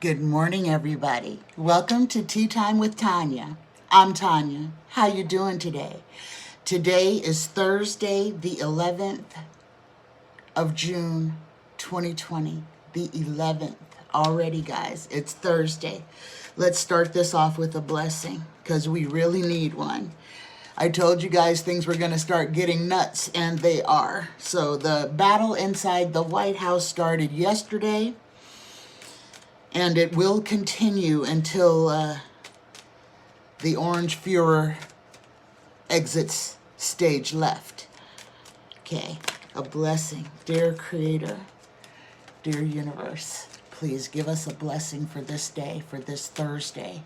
Good morning, everybody. Welcome to Tea Time with Tanya. I'm Tanya. How you doing today? Today is Thursday, the 11th of June, 2020. The 11th already, guys. It's Thursday. Let's start this off with a blessing because we really need one. I told you guys things were going to start getting nuts, and they are. So the battle inside the White House started yesterday. And it will continue until the Orange Führer exits stage left. Okay, a blessing. Dear Creator, dear Universe, please give us a blessing for this day, for this Thursday,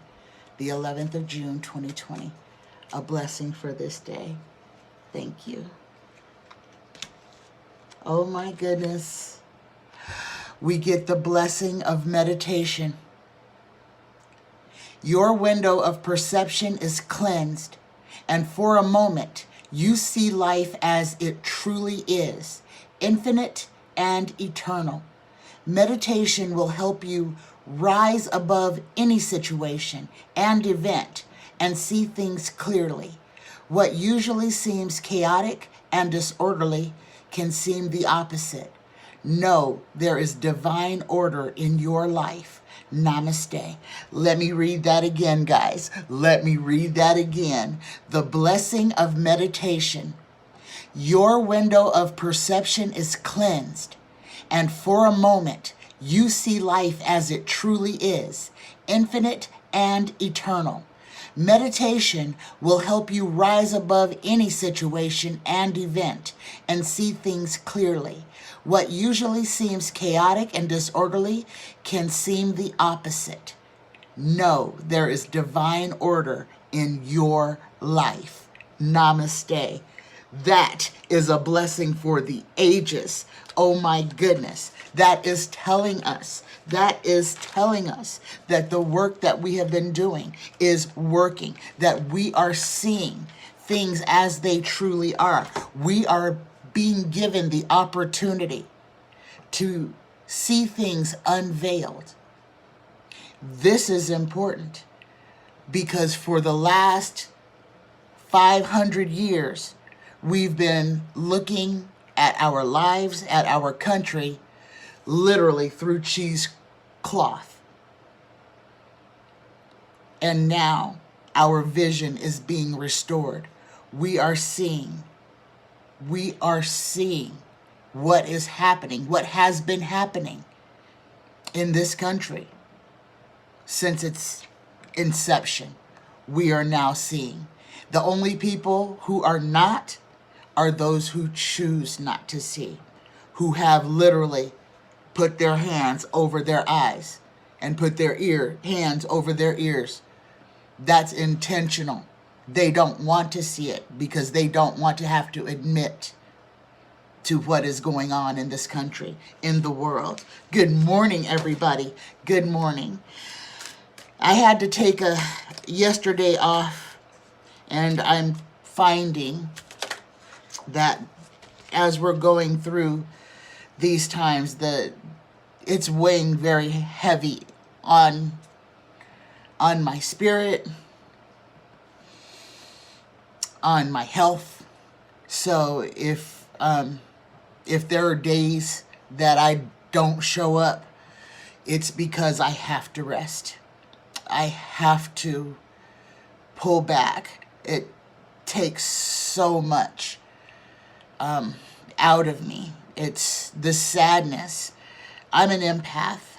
the 11th of June, 2020. A blessing for this day. Thank you. Oh my goodness. We get the blessing of meditation. Your window of perception is cleansed, and for a moment, you see life as it truly is, infinite and eternal. Meditation will help you rise above any situation and event and see things clearly. What usually seems chaotic and disorderly can seem the opposite. Know there is divine order in your life. Namaste. Let me read that again, guys. Let me read that again. The blessing of meditation. Your window of perception is cleansed, and for a moment, you see life as it truly is, infinite and eternal. Meditation will help you rise above any situation and event and see things clearly. What usually seems chaotic and disorderly can seem the opposite. Know there is divine order in your life. Namaste. That is a blessing for the ages. Oh my goodness. That is telling us that the work that we have been doing is working, that we are seeing things as they truly are. We are being given the opportunity to see things unveiled. This is important because for the last 500 years, we've been looking at our lives, at our country, literally through cheesecloth. And now our vision is being restored. We are seeing what is happening, what has been happening in this country since its inception. We are now seeing. The only people who are not are those who choose not to see, who have literally put their hands over their eyes and put their hands over their ears. That's intentional. They don't want to see it because they don't want to have to admit to what is going on in this country, in the world. Good morning, everybody. Good morning. I had to take yesterday off, and I'm finding that as we're going through these times, it's weighing very heavy on my spirit, on my health. So if there are days that I don't show up, it's because I have to rest. I have to pull back. It takes so much out of me. It's the sadness. I'm an empath.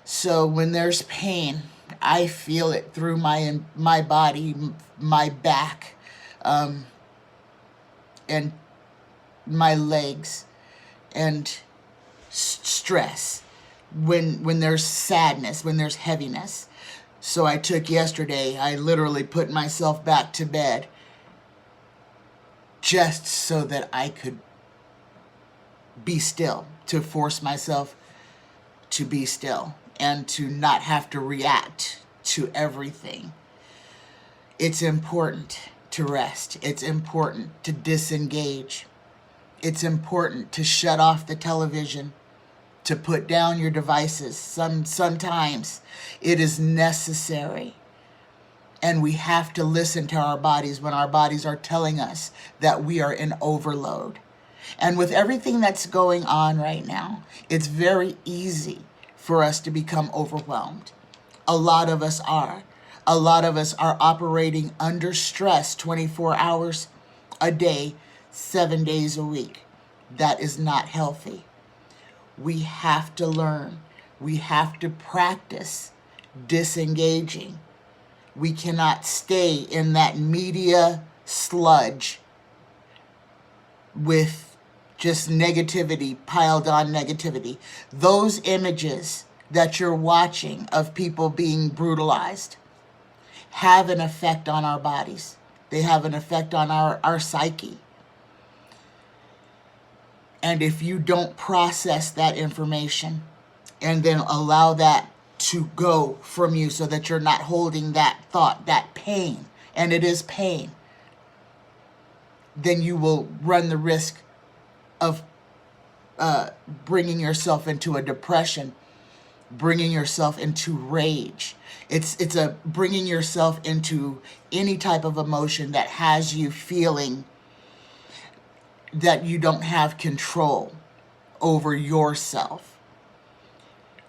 So when there's pain, I feel it through my body, my back, and my legs, and stress. When there's sadness, when there's heaviness. So I took yesterday, I literally put myself back to bed just so that I could be still, to force myself to be still and to not have to react to everything. It's important to rest. It's important to disengage. It's important to shut off the television, to put down your devices. Sometimes it is necessary. And we have to listen to our bodies when our bodies are telling us that we are in overload. And with everything that's going on right now, it's very easy for us to become overwhelmed. A lot of us are. A lot of us are operating under stress 24 hours a day, 7 days a week. That is not healthy. We have to learn. We have to practice disengaging. We cannot stay in that media sludge with just negativity, piled on negativity. Those images that you're watching of people being brutalized have an effect on our bodies. They have an effect on our psyche. And if you don't process that information and then allow that to go from you so that you're not holding that thought, that pain, and it is pain, then you will run the risk of bringing yourself into a depression, bringing yourself into rage. It's a bringing yourself into any type of emotion that has you feeling that you don't have control over yourself.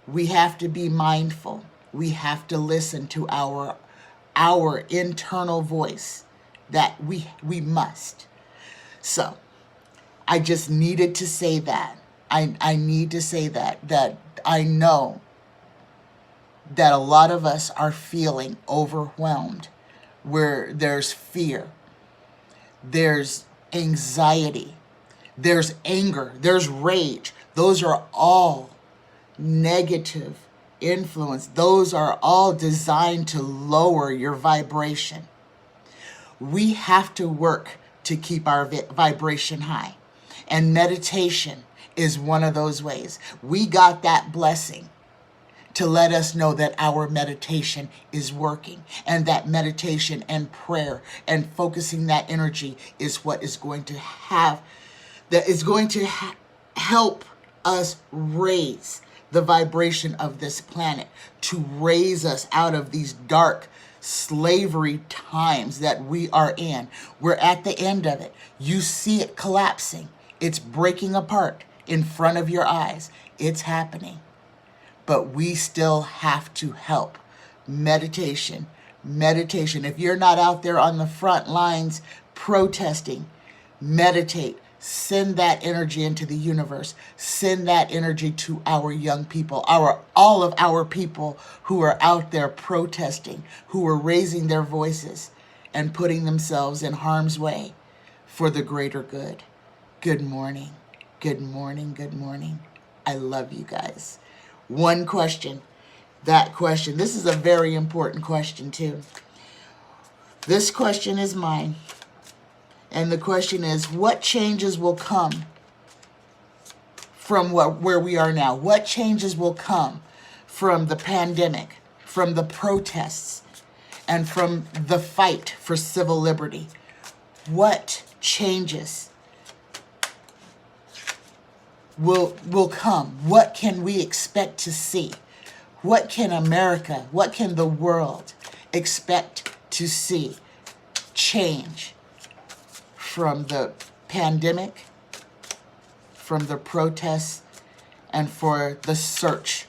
We have to be mindful. We have to listen to our internal voice that we must. So I just needed to say that. I need to say that I know that a lot of us are feeling overwhelmed, where there's fear, there's anxiety, there's anger, there's rage. Those are all negative influence. Those are all designed to lower your vibration. We have to work to keep our vibration high. And meditation is one of those ways. We got that blessing to let us know that our meditation is working, and that meditation and prayer and focusing that energy is what is going to help us raise the vibration of this planet, to raise us out of these dark slavery times that we are in. We're at the end of it. You see it collapsing. It's breaking apart in front of your eyes. It's happening. But we still have to help. Meditation. If you're not out there on the front lines protesting, meditate. Send that energy into the universe. Send that energy to our young people, all of our people who are out there protesting, who are raising their voices and putting themselves in harm's way for the greater good. Good morning. Good morning. Good morning. I love you guys. One question. That question. This is a very important question too. This question is mine. And the question is, what changes will come from where we are now? What changes will come from the pandemic, from the protests, and from the fight for civil liberty? What changes will come? What can we expect to see? What can America, what can the world expect to see change from the pandemic, from the protests, and for the search,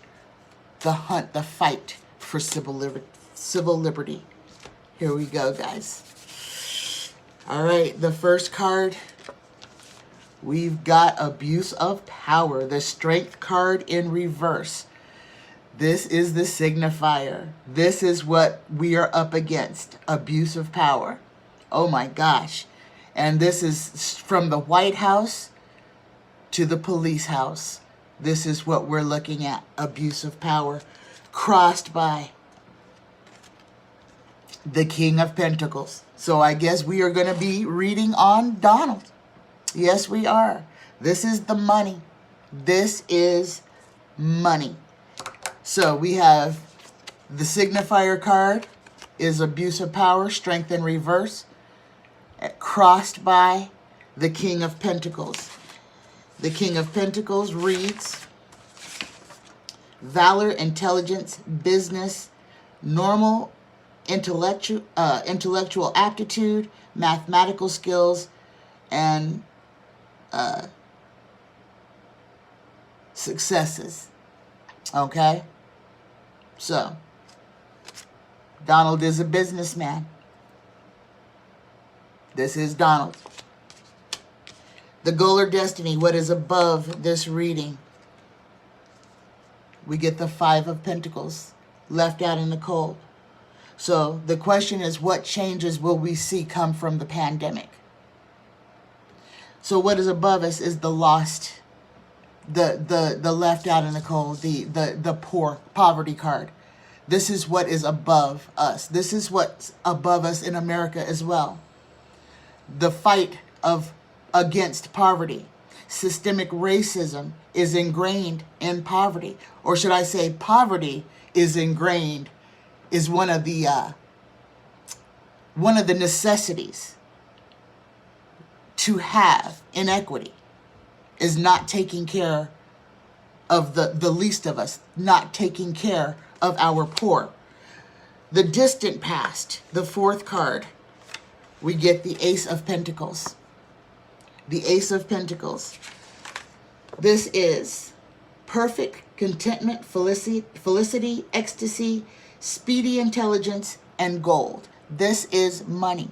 the hunt, the fight for civil liberty? Here we go, guys. All right, the first card, we've got Abuse of Power, the Strength card in reverse. This is the signifier. This is what we are up against, abuse of power. Oh my gosh. And this is from the White House to the police house. This is what we're looking at, abuse of power, crossed by the King of Pentacles. So I guess we are going to be reading on Donald. Yes, we are. This is the money. This is money. So we have the signifier card is abuse of power, strength in reverse, crossed by the King of Pentacles. The King of Pentacles reads, valor, intelligence, business, normal intellectual aptitude, mathematical skills, and successes. Okay? So, Donald is a businessman. This is Donald. The goal or destiny, what is above this reading? We get the Five of Pentacles left out in the cold. So the question is, what changes will we see come from the pandemic? So what is above us is the lost, the left out in the cold, the poor, poverty card. This is what is above us. This is what's above us in America as well. The fight against poverty. Systemic racism is ingrained in poverty. Or should I say poverty is ingrained, is one of the necessities to have inequity, is not taking care of the least of us, not taking care of our poor. The distant past, the fourth card, we get the Ace of Pentacles. The Ace of Pentacles. This is perfect contentment, felicity, ecstasy, speedy intelligence, and gold. This is money.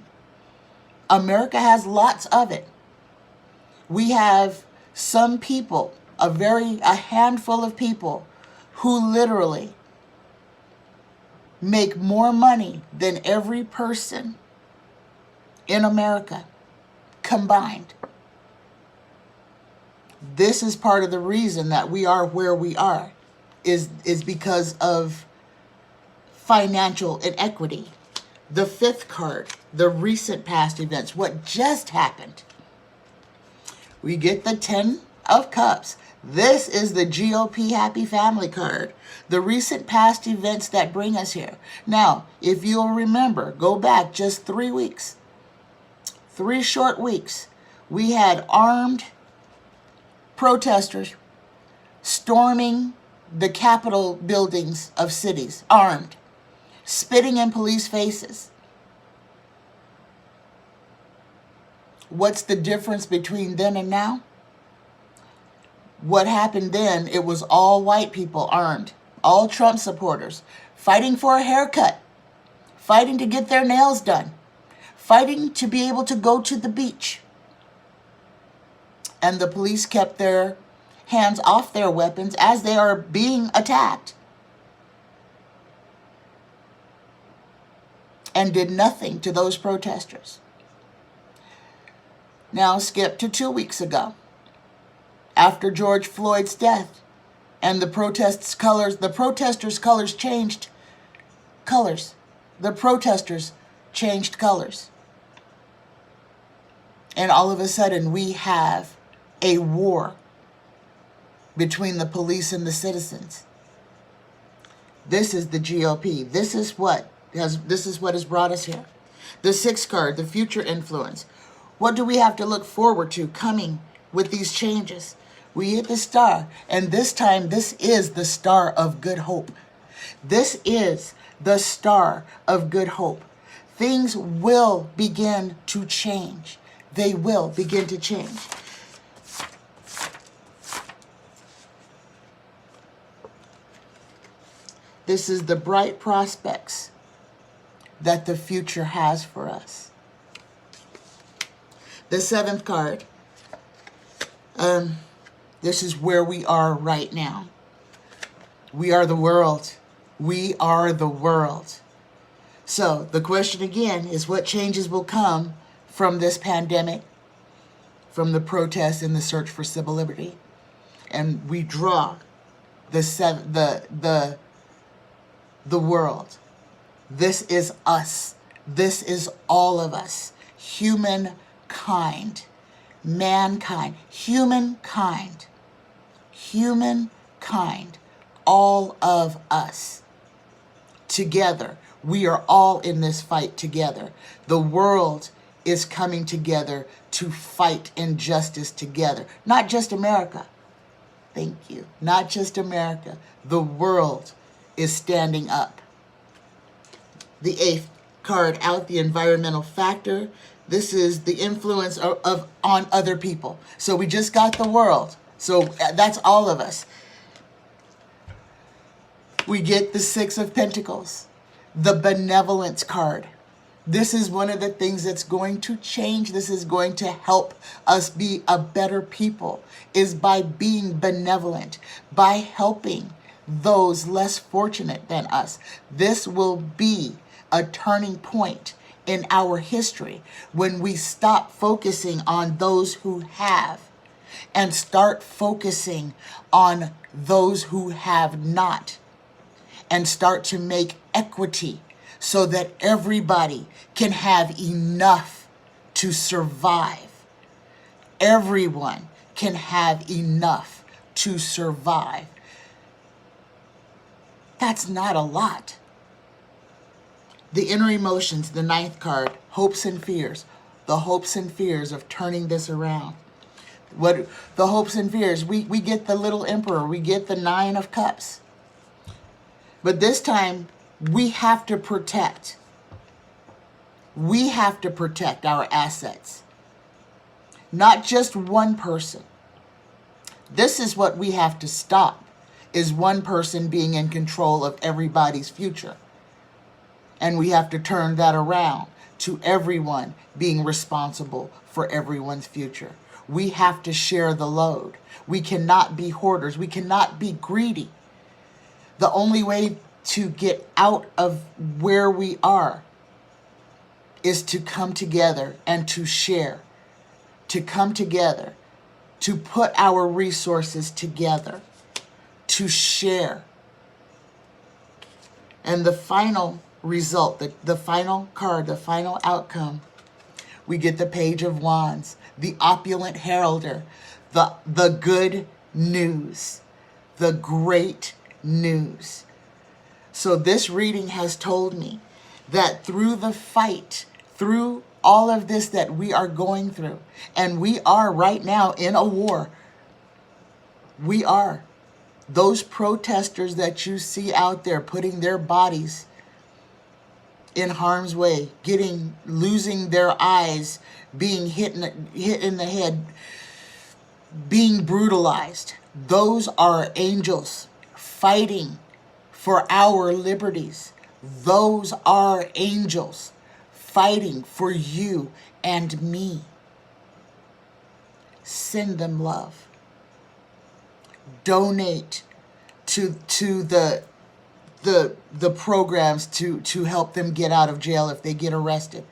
America has lots of it. We have some people, a handful of people who literally make more money than every person in America combined. This is part of the reason that we are where we are, is because of financial inequity. The fifth card, the recent past events, what just happened. We get the 10 of Cups. This is the GOP Happy Family card. The recent past events that bring us here. Now, if you'll remember, go back just 3 weeks. 3 short weeks. We had armed protesters storming the Capitol buildings of cities, armed, spitting in police faces. What's the difference between then and now? What happened then, it was all white people armed, all Trump supporters, fighting for a haircut, fighting to get their nails done, fighting to be able to go to the beach. And the police kept their hands off their weapons as they are being attacked, and did nothing to those protesters. Now skip to 2 weeks ago, after George Floyd's death, and the protesters' colors changed colors. The protesters changed colors. And all of a sudden we have a war between the police and the citizens. This is the GOP. This is what has brought us here. The sixth card, the future influence. What do we have to look forward to coming with these changes? We hit the star, and this time this is the star of good hope. This is the star of good hope. Things will begin to change. They will begin to change. This is the bright prospects that the future has for us. The seventh card. This is where we are right now. We are the world. We are the world. So the question again is, what changes will come from this pandemic, from the protests and the search for civil liberty? And we draw the world. This is us. This is all of us. Humankind. Mankind. Humankind. Humankind. All of us. Together. We are all in this fight together. The world is coming together to fight injustice together. Not just America. thank you. Not just America, the world is standing up. The 8th card out, the environmental factor. This is the influence of on other people. So we just got the world. So that's all of us. We get the 6 of Pentacles, the benevolence card. This is one of the things that's going to change. This is going to help us be a better people, is by being benevolent, by helping those less fortunate than us. This will be a turning point in our history when we stop focusing on those who have and start focusing on those who have not, and start to make equity so that everybody can have enough to survive. Everyone can have enough to survive. That's not a lot. The inner emotions, the 9th card, hopes and fears. The hopes and fears of turning this around. What the hopes and fears? We get the little emperor. We get the 9 of cups. But this time, we have to protect. We have to protect our assets. Not just one person. This is what we have to stop, is one person being in control of everybody's future. And we have to turn that around to everyone being responsible for everyone's future. We have to share the load. We cannot be hoarders. We cannot be greedy. The only way to get out of where we are is to come together and to share. To come together, to put our resources together, to share. And the final result, the final card, the final outcome, we get the Page of Wands, the opulent heralder, the good news, the great news. So this reading has told me that through the fight, through all of this that we are going through, and we are right now in a war, we are. Those protesters that you see out there putting their bodies in harm's way, losing their eyes, being hit in the head, being brutalized. Those are angels fighting for our liberties. Those are angels fighting for you and me. Send them love. Donate to the programs to help them get out of jail if they get arrested,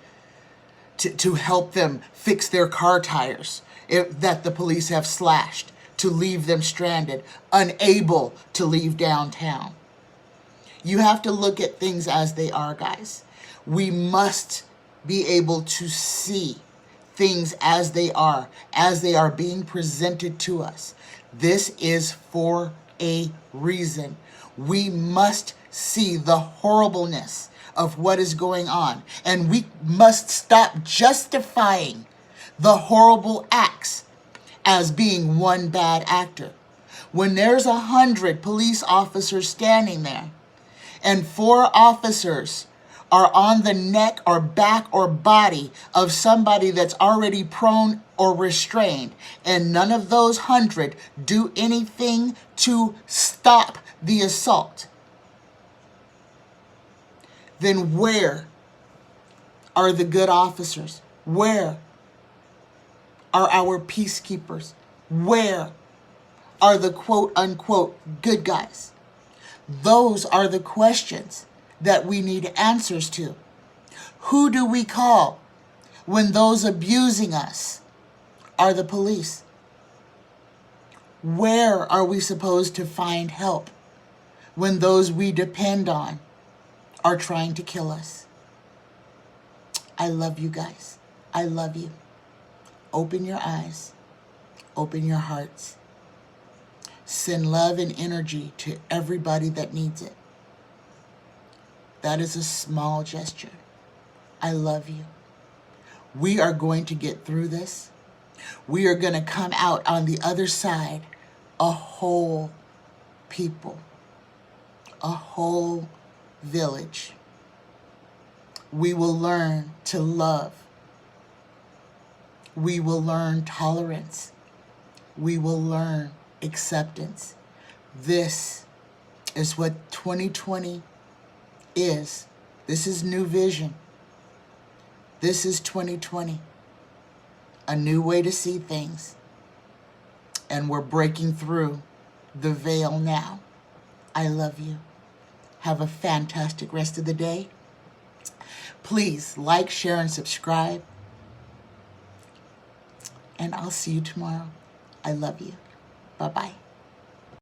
to help them fix their car tires that the police have slashed, to leave them stranded, unable to leave downtown. You have to look at things as they are, guys. We must be able to see things as they are being presented to us. This is for a reason. We must see the horribleness of what is going on, and we must stop justifying the horrible acts as being one bad actor. When there's 100 police officers standing there, and 4 officers are on the neck or back or body of somebody that's already prone or restrained, and none of those 100 do anything to stop the assault, then where are the good officers? Where are our peacekeepers? Where are the quote-unquote good guys? Those are the questions that we need answers to. Who do we call when those abusing us are the police? Where are we supposed to find help when those we depend on are trying to kill us? I love you guys. I love you. Open your eyes. Open your hearts. Send love and energy to everybody that needs it. That is a small gesture. I love you. We are going to get through this. We are going to come out on the other side a whole people, a whole village. We will learn to love. We will learn tolerance. We will learn acceptance. This is what 2020 is. This is new vision. This is 2020. A new way to see things. And we're breaking through the veil now. I love you. Have a fantastic rest of the day. Please like, share, and subscribe. And I'll see you tomorrow. I love you. Bye-bye.